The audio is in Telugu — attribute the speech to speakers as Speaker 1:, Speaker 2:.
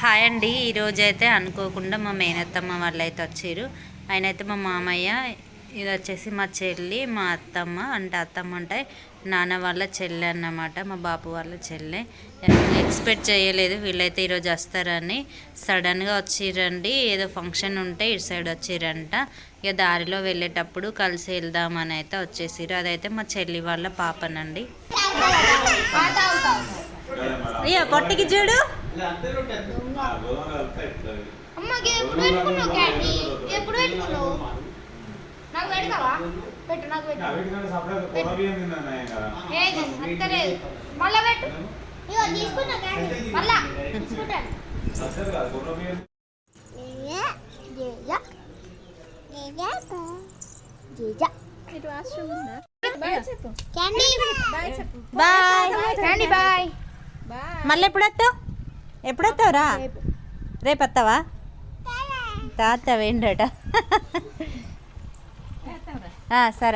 Speaker 1: హాయ్ అండి. ఈరోజైతే అనుకోకుండా మా మేనత్తమ్మ వాళ్ళు అయితే వచ్చారు. ఆయన అయితే మా మామయ్య, ఇది వచ్చేసి మా చెల్లి, మా అత్తమ్మ అంటే నాన్న వాళ్ళ చెల్లె అన్నమాట, మా బాపు వాళ్ళ చెల్లె. ఎక్స్పెక్ట్ చేయలేదు వీళ్ళైతే ఈరోజు వస్తారని. సడన్గా వచ్చిరండి, ఏదో ఫంక్షన్ ఉంటే ఇటు సైడ్ వచ్చిరంట. ఇక దారిలో వెళ్ళేటప్పుడు కలిసి వెళ్దామని అయితే వచ్చేసారు. అదైతే మా చెల్లి వాళ్ళ పాపనండి. అయ్యా పొట్టికి చూడు. మళ్ళీ ఎప్పుడొస్తావు రా? రేపు వస్తావా? తాత వేండట. సరే.